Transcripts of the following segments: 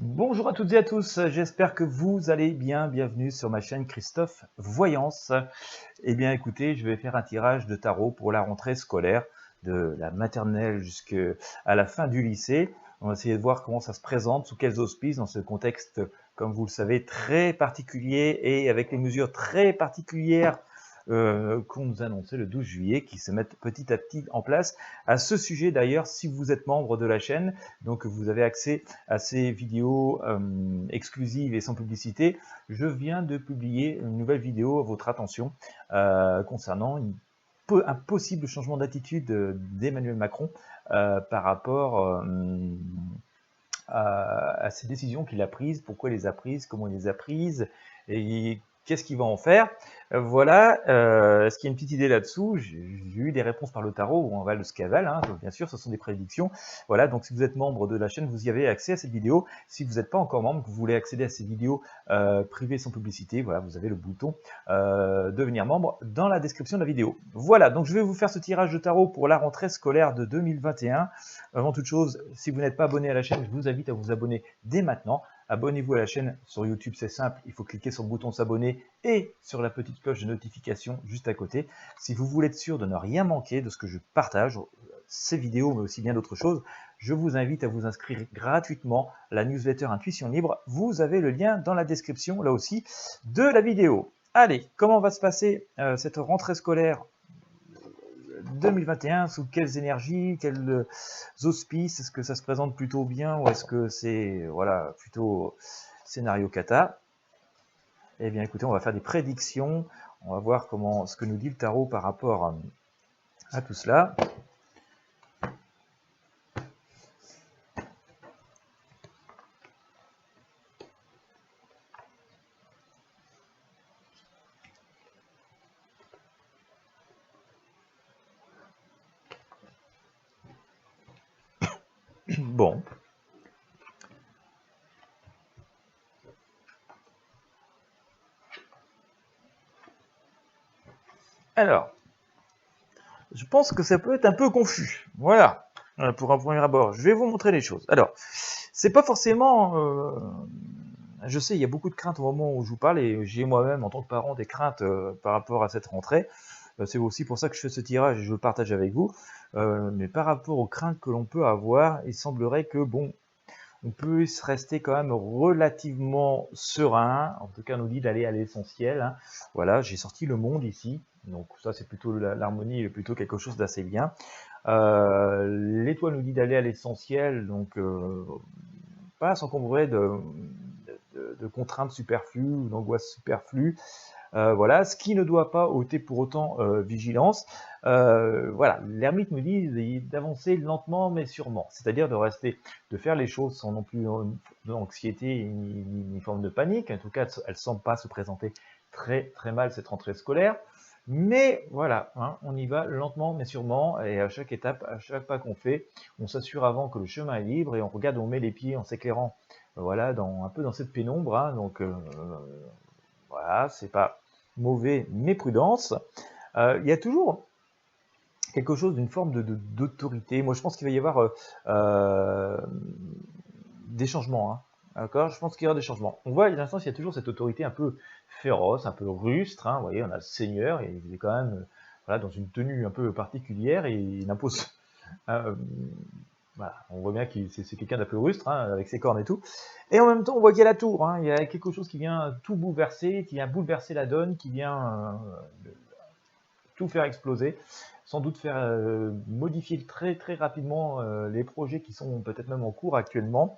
Bonjour à toutes et à tous, j'espère que vous allez bien. Bienvenue sur ma chaîne Christophe Voyance. Eh bien écoutez, je vais faire un tirage de tarot pour la rentrée scolaire de la maternelle jusqu'à la fin du lycée. On va essayer de voir comment ça se présente, sous quels auspices, dans ce contexte, comme vous le savez, très particulier et avec les mesures très particulières qu'on nous annonçait le 12 juillet, qui se mettent petit à petit en place. À ce sujet d'ailleurs, si vous êtes membre de la chaîne, donc vous avez accès à ces vidéos exclusives et sans publicité, je viens de publier une nouvelle vidéo à votre attention concernant un possible changement d'attitude d'Emmanuel Macron par rapport à ces décisions qu'il a prises, pourquoi il les a prises, comment il les a prises, et qu'est-ce qu'il va en faire. Voilà, est-ce qu'il y a une petite idée là-dessous? J'ai eu des réponses par le tarot, ou en val de ce qu'avale, hein, donc bien sûr, ce sont des prédictions. Voilà, donc si vous êtes membre de la chaîne, vous y avez accès à cette vidéo. Si vous n'êtes pas encore membre, que vous voulez accéder à ces vidéos privées sans publicité, voilà, vous avez le bouton devenir membre dans la description de la vidéo. Voilà, donc je vais vous faire ce tirage de tarot pour la rentrée scolaire de 2021. Avant toute chose, si vous n'êtes pas abonné à la chaîne, je vous invite à vous abonner dès maintenant. Abonnez-vous à la chaîne sur YouTube, c'est simple, il faut cliquer sur le bouton s'abonner et sur la petite cloche de notification juste à côté. Si vous voulez être sûr de ne rien manquer de ce que je partage, ces vidéos, mais aussi bien d'autres choses, je vous invite à vous inscrire gratuitement à la newsletter Intuition Libre. Vous avez le lien dans la description, là aussi, de la vidéo. Allez, comment va se passer cette rentrée scolaire 2021, sous quelles énergies, quels auspices? Est-ce que ça se présente plutôt bien ou est-ce que c'est voilà, plutôt scénario cata? Eh bien écoutez, on va faire des prédictions, on va voir ce que nous dit le tarot par rapport à tout cela. Bon. Alors, je pense que ça peut être un peu confus. Voilà, pour un premier abord. Je vais vous montrer les choses. Alors, c'est pas forcément... je sais, il y a beaucoup de craintes au moment où je vous parle, et j'ai moi-même, en tant que parent, des craintes par rapport à cette rentrée. C'est aussi pour ça que je fais ce tirage et je le partage avec vous. Mais par rapport aux craintes que l'on peut avoir, il semblerait que, bon, on puisse rester quand même relativement serein. En tout cas, on nous dit d'aller à l'essentiel. Hein. Voilà, j'ai sorti le monde ici. Donc ça, c'est plutôt l'harmonie, plutôt quelque chose d'assez bien. L'étoile nous dit d'aller à l'essentiel, donc pas s'encombrer de contraintes superflues ou d'angoisses superflues. Voilà, ce qui ne doit pas ôter pour autant vigilance. Voilà, l'ermite nous dit d'avancer lentement mais sûrement, c'est-à-dire de faire les choses sans non plus d'anxiété ni forme de panique. En tout cas, elle ne semble pas se présenter très très mal cette rentrée scolaire. Mais voilà, hein, on y va lentement mais sûrement, et à chaque étape, à chaque pas qu'on fait, on s'assure avant que le chemin est libre et on regarde, on met les pieds en s'éclairant, voilà, un peu dans cette pénombre. Hein, donc voilà, c'est pas mauvais, mais prudence. Il y a toujours quelque chose d'une forme d'autorité. Moi, je pense qu'il va y avoir des changements. Hein. D'accord, je pense qu'il y aura des changements. On voit, à l'instant, il y a toujours cette autorité un peu féroce, un peu rustre. Hein. Vous voyez, on a le seigneur, et il est quand même voilà, dans une tenue un peu particulière, et il impose... voilà, on voit bien que c'est quelqu'un d'un peu rustre, hein, avec ses cornes et tout. Et en même temps, on voit qu'il y a la tour. Hein, il y a quelque chose qui vient tout bouleverser, qui vient bouleverser la donne, qui vient tout faire exploser, sans doute faire modifier très très rapidement les projets qui sont peut-être même en cours actuellement.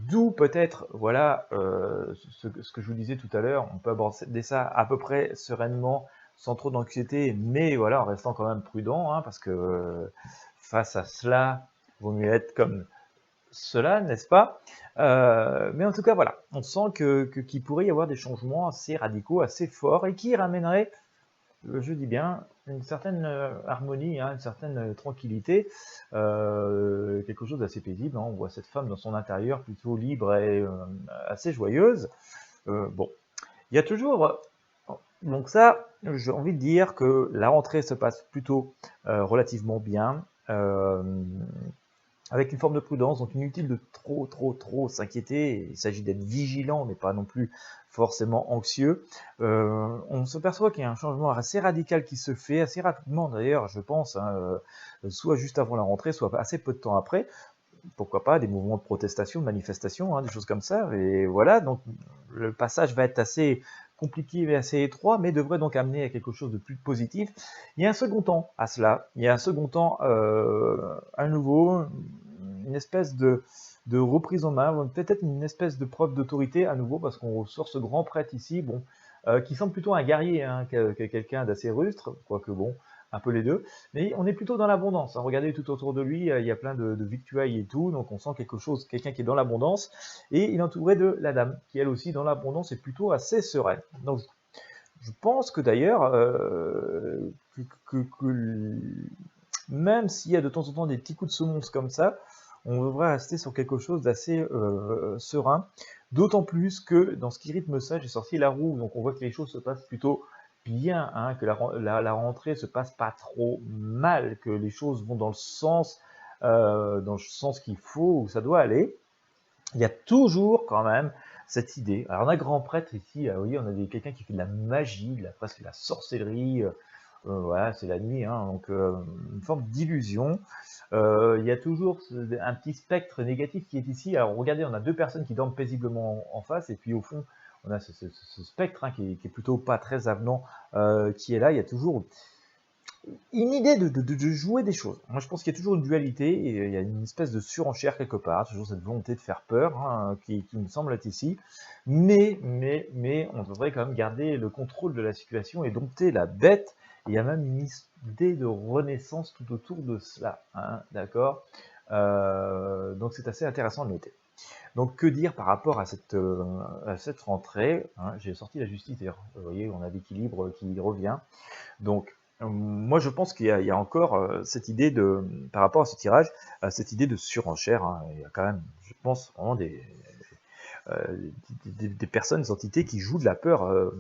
D'où peut-être, voilà, ce que je vous disais tout à l'heure, on peut aborder ça à peu près sereinement, sans trop d'anxiété, mais voilà, en restant quand même prudent, hein, parce que face à cela, il vaut mieux être comme cela, n'est-ce pas? Mais en tout cas, voilà, on sent qu'il pourrait y avoir des changements assez radicaux, assez forts, et qui ramèneraient, je dis bien, une certaine harmonie, hein, une certaine tranquillité, quelque chose d'assez paisible. Hein. On voit cette femme dans son intérieur plutôt libre et assez joyeuse. Bon, il y a toujours... Donc ça, j'ai envie de dire que la rentrée se passe plutôt relativement bien. avec une forme de prudence, donc inutile de trop s'inquiéter. Il s'agit d'être vigilant, mais pas non plus forcément anxieux. On se perçoit qu'il y a un changement assez radical qui se fait, assez rapidement d'ailleurs, je pense, hein, soit juste avant la rentrée, soit assez peu de temps après. Pourquoi pas, des mouvements de protestation, de manifestation, hein, des choses comme ça. Et voilà, donc le passage va être assez compliqué et assez étroit, mais devrait donc amener à quelque chose de plus positif. Il y a un second temps à cela. Il y a un second temps à nouveau, une espèce de reprise en main, peut-être une espèce de preuve d'autorité à nouveau, parce qu'on sort ce grand prêtre ici, bon, qui semble plutôt un guerrier hein, que quelqu'un d'assez rustre, quoique bon, un peu les deux, mais on est plutôt dans l'abondance. Hein. Regardez tout autour de lui, il y a plein de victuailles et tout, donc on sent quelque chose, quelqu'un qui est dans l'abondance, et il est entouré de la dame, qui elle aussi dans l'abondance est plutôt assez sereine. Donc je pense que d'ailleurs, même s'il y a de temps en temps des petits coups de semonce comme ça, on devrait rester sur quelque chose d'assez serein, d'autant plus que dans ce qui rythme ça, j'ai sorti la roue, donc on voit que les choses se passent plutôt bien, hein, que la rentrée se passe pas trop mal, que les choses vont dans le sens qu'il faut, où ça doit aller. Il y a toujours quand même cette idée. Alors on a grand prêtre ici, vous voyez, on a quelqu'un qui fait de la magie, presque de la sorcellerie, voilà, c'est la nuit, hein, donc une forme d'illusion. Il y a toujours un petit spectre négatif qui est ici. Alors regardez, on a deux personnes qui dorment paisiblement en face, et puis au fond, on a ce spectre hein, qui est plutôt pas très avenant, qui est là. Il y a toujours une idée de jouer des choses. Moi, je pense qu'il y a toujours une dualité, et il y a une espèce de surenchère quelque part, toujours cette volonté de faire peur hein, qui me semble être ici. Mais on devrait quand même garder le contrôle de la situation et dompter la bête. Il y a même une idée de renaissance tout autour de cela, hein, d'accord. Donc c'est assez intéressant de noter. Donc que dire par rapport à cette rentrée hein. J'ai sorti la justice, d'ailleurs, vous voyez, on a l'équilibre qui revient. Donc moi je pense qu'il y a encore cette idée par rapport à ce tirage, cette idée de surenchère. Hein. Il y a quand même, je pense, vraiment des personnes, des entités qui jouent de la peur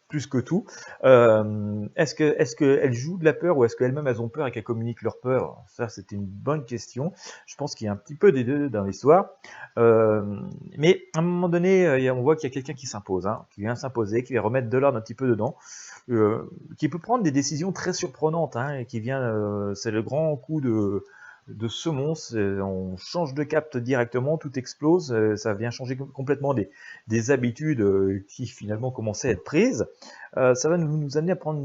plus que tout. Est-ce qu'elles jouent de la peur ou est-ce qu'elles-mêmes elles ont peur et qu'elles communiquent leur peur? Ça, c'était une bonne question. Je pense qu'il y a un petit peu des deux dans l'histoire. Mais à un moment donné, on voit qu'il y a quelqu'un qui s'impose, hein, qui vient s'imposer, qui vient remettre de l'ordre un petit peu dedans, qui peut prendre des décisions très surprenantes, hein, et qui vient, c'est le grand coup de semonce, on change de cap directement, tout explose, ça vient changer complètement des habitudes qui finalement commençaient à être prises. Ça va nous amener à prendre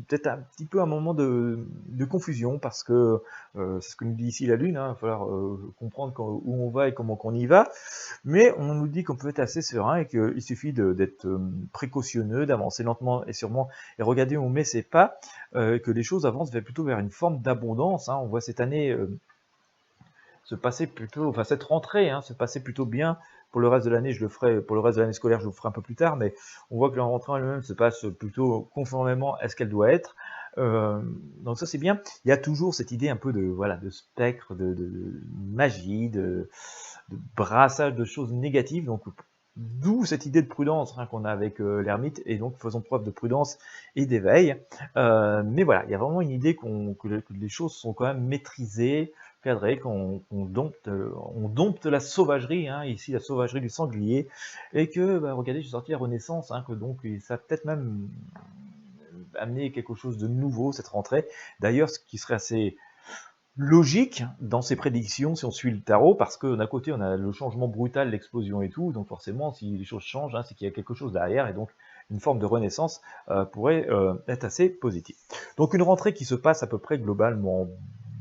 peut-être un petit peu un moment de confusion, parce que c'est ce que nous dit ici la Lune, hein, il va falloir comprendre où on va et comment qu'on y va, mais on nous dit qu'on peut être assez serein et qu'il suffit d'être précautionneux, d'avancer lentement et sûrement, et regarder où on met ses pas, que les choses avancent plutôt vers une forme d'abondance. Hein. On voit cette année se passer plutôt, enfin cette rentrée hein, se passer plutôt bien. Pour le reste de l'année, je le ferai, pour le reste de l'année scolaire, je le ferai un peu plus tard, mais on voit que la rentrée en elle-même se passe plutôt conformément à ce qu'elle doit être. Donc ça c'est bien. Il y a toujours cette idée un peu de spectre, de magie, de brassage de choses négatives. Donc d'où cette idée de prudence hein, qu'on a avec l'ermite, et donc faisons preuve de prudence et d'éveil. Mais voilà, il y a vraiment une idée que les choses sont quand même maîtrisées, cadré, qu'on dompte la sauvagerie, hein, ici la sauvagerie du sanglier, et que, regardez, j'ai sorti la Renaissance, hein, que donc ça peut-être même amener quelque chose de nouveau cette rentrée. D'ailleurs, ce qui serait assez logique dans ces prédictions si on suit le tarot, parce que d'un côté on a le changement brutal, l'explosion et tout, donc forcément si les choses changent, hein, c'est qu'il y a quelque chose derrière, et donc une forme de renaissance pourrait être assez positive. Donc une rentrée qui se passe à peu près globalement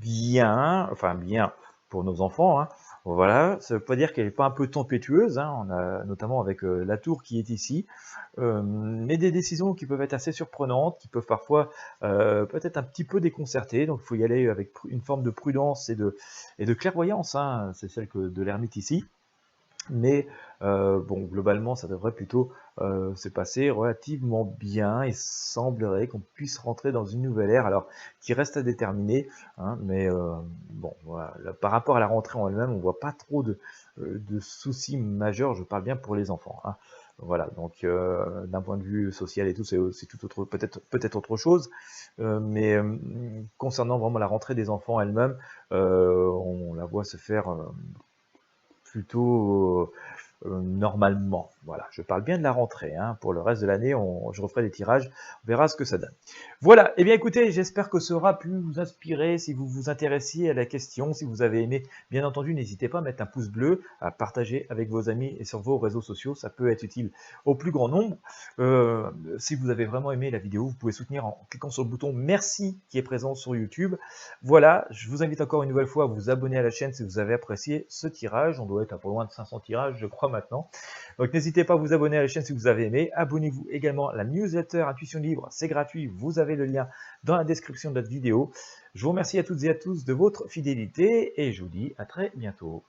bien, enfin bien pour nos enfants, hein. Voilà, ça ne veut pas dire qu'elle n'est pas un peu tempétueuse, hein. On a notamment avec la tour qui est ici, mais des décisions qui peuvent être assez surprenantes, qui peuvent parfois peut-être un petit peu déconcerter, donc il faut y aller avec une forme de prudence et de clairvoyance, hein. C'est celle de l'ermite ici. Mais bon, globalement, ça devrait plutôt se passer relativement bien. Il semblerait qu'on puisse rentrer dans une nouvelle ère, alors qui reste à déterminer, hein, mais bon, voilà. Là, par rapport à la rentrée en elle-même, on voit pas trop de soucis majeurs. Je parle bien pour les enfants, hein. Voilà, donc d'un point de vue social et tout, c'est tout autre, peut-être autre chose. Mais concernant vraiment la rentrée des enfants elle-même, on la voit se faire plutôt normalement. Voilà, je parle bien de la rentrée. Hein. Pour le reste de l'année, je referai des tirages, on verra ce que ça donne. Voilà, eh bien écoutez, j'espère que ça aura pu vous inspirer si vous vous intéressiez à la question, si vous avez aimé. Bien entendu, n'hésitez pas à mettre un pouce bleu, à partager avec vos amis et sur vos réseaux sociaux, ça peut être utile au plus grand nombre. Si vous avez vraiment aimé la vidéo, vous pouvez soutenir en cliquant sur le bouton merci qui est présent sur YouTube. Voilà, je vous invite encore une nouvelle fois à vous abonner à la chaîne si vous avez apprécié ce tirage. On doit être à pas loin de 500 tirages, je crois maintenant. Donc n'hésitez pas à vous abonner à la chaîne si vous avez aimé. Abonnez-vous également à la newsletter Intuition Libre, c'est gratuit. Vous avez le lien dans la description de notre vidéo. Je vous remercie à toutes et à tous de votre fidélité et je vous dis à très bientôt.